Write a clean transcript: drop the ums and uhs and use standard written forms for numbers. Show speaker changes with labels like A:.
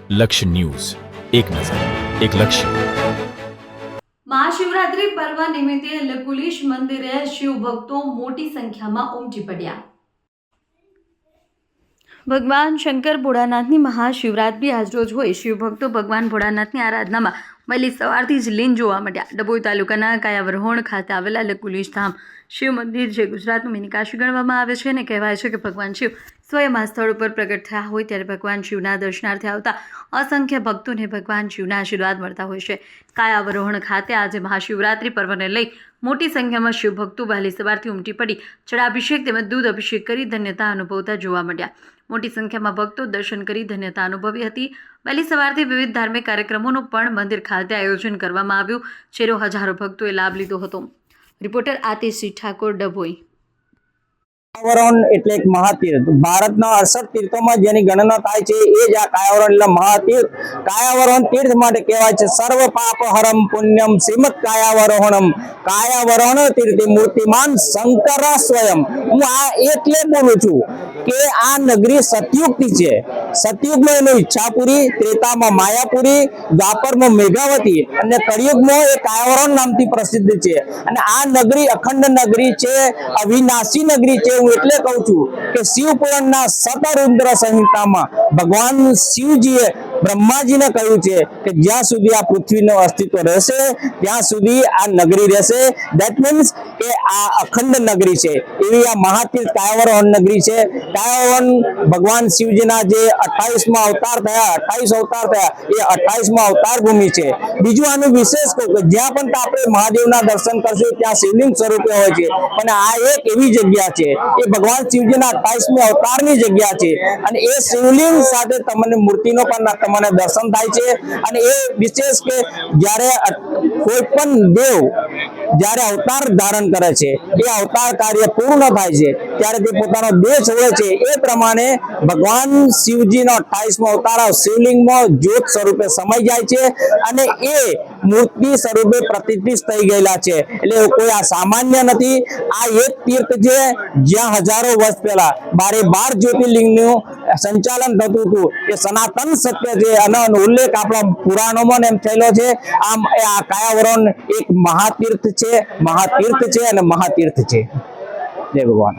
A: લક્ષ્ય ન્યૂઝ, એક નજર, એક લક્ષ્ય।
B: महाशिवरात्रि पर्व निमित्ते लकुलिश मंदिरे शिव भक्तों मोटी संख्या में उमटी पड़ा। भगवान शंकर भोळानाथनी महाशिवरात्रि आज रोज होय। शिव भक्तो भगवान भोळानाथनी आराधना में वહેલી સવારથી જ લીન જોવા મળ્યા। ડભોઈ તાલુકાના કાયાવરોહણ ખાતે આવેલા લકુલિશ ધામ શિવ મંદિર જે ગુજરાતનું મિની કાશી ગણવામાં આવે છે અને કહેવાય છે કે ભગવાન શિવ સ્વયં આ સ્થળ ઉપર પ્રગટ થયા હોય ત્યારે ભગવાન શિવના દર્શનાર્થે આવતા અસંખ્ય ભક્તોને ભગવાન શિવના આશીર્વાદ મળતા હોય છે। કાયાવરોહણ ખાતે આજે મહાશિવરાત્રિ પર્વને લઈ મોટી સંખ્યામાં શિવ ભક્તો વહેલી સવારથી ઉમટી પડી જળાભિષેક તેમજ દૂધ અભિષેક કરી ધન્યતા અનુભવતા જોવા મળ્યા। મોટી સંખ્યામાં ભક્તો દર્શન કરી ધન્યતા અનુભવી હતી। વહેલી સવારથી વિવિધ ધાર્મિક કાર્યક્રમોનું પણ મંદિર ખાતે આયોજન કરવામાં આવ્યું, જેનો હજારો ભક્તોએ લાભ લીધો હતો। રિપોર્ટર આતિશસિંહ ઠાકોર, ડભોઈ।
C: કાયાવરોહણ એટલે એક મહાતીર્થ। ભારતના 68 તીર્થોમાં જેની ગણના થાય છે એ જ આ કાયાવરોહણ એટલે મહાતીર્થ। કાયાવરોહણ તીર્થ માટે કહેવાય છે સર્વ પાપ હરમ પુણ્યમ શ્રીમદ કાયાવરોહણમ। કાયાવરોહણ તીર્થે મૂર્તિમાન શંકર સ્વયં। હું આ એટલે બોલું છું કે આ નગરી સતયુગથી છે। સતયુગમાં એની ઈચ્છાપુરી, ત્રેતામાં માયાપુરી, દ્વાપરમાં મેઘાવતી અને કળિયુગમાં એ કાયાવરોહણ નામથી પ્રસિદ્ધ છે। અને આ નગરી અખંડ નગરી છે, અવિનાશી નગરી છે। હું એટલે કહું છું કે શિવ પુરાણના શતરુદ્ર સંહિતામાં ભગવાન શિવજીએ બ્રહ્માજીને કહ્યું છે કે જ્યાં સુધી આ પૃથ્વીનું અસ્તિત્વ રહેશે ત્યાં સુધી આ નગરી રહેશે। ધેટ મીન્સ કે આ અખંડ નગરી છે। એવી આ મહાતીર્થ કાયાવરોહણ નગરી છે। કાયાવરોહણ ભગવાન શિવજીના જે 28મા અવતાર થયા, 28 અવતાર થયા, એ 28મા અવતાર ભૂમિ છે। બીજું આનું વિશેષ કહું કે જ્યાં પણ આપણે મહાદેવના દર્શન કરશું ત્યાં શિવલિંગ સ્વરૂપે હોય છે, પણ આ એક એવી જગ્યા છે એ ભગવાન શિવજીના 28મી અવતારની જગ્યા છે અને એ શિવલિંગ સાથે તમને મૂર્તિનો પણ તમને દર્શન થાય છે। અને એ વિશેષ કે જ્યારે કોઈ પણ દેવ જ્યારે અવતાર ધારણ કરે છે, એ અવતાર કાર્ય પૂર્ણ થાય છે ત્યારે તે પોતાનો દેહ છોડે છે। એ પ્રમાણે ભગવાન શિવજીનો 28મો અવતાર શિવલિંગમાં જ્યોત સ્વરૂપે સમાઈ જાય છે અને એ મૂર્તિ સ્વરૂપે પ્રતિષ્ઠિત થઈ ગયેલા છે। એટલે કોઈ આ સામાન્ય નથી। આ એક તીર્થ છે જ્યાં હજારો વર્ષ પહેલા 12 જ્યોતિર્લિંગનું સંચાલન થતું હતું। એ સનાતન સત્ય છે અને ઉલ્લેખ આપણા પુરાણોમાં એમ થયેલો છે। આમ આ કાયાવરોહણ એક મહાતીર્થ છે અને મહાતીર્થ છે। જય ભગવાન।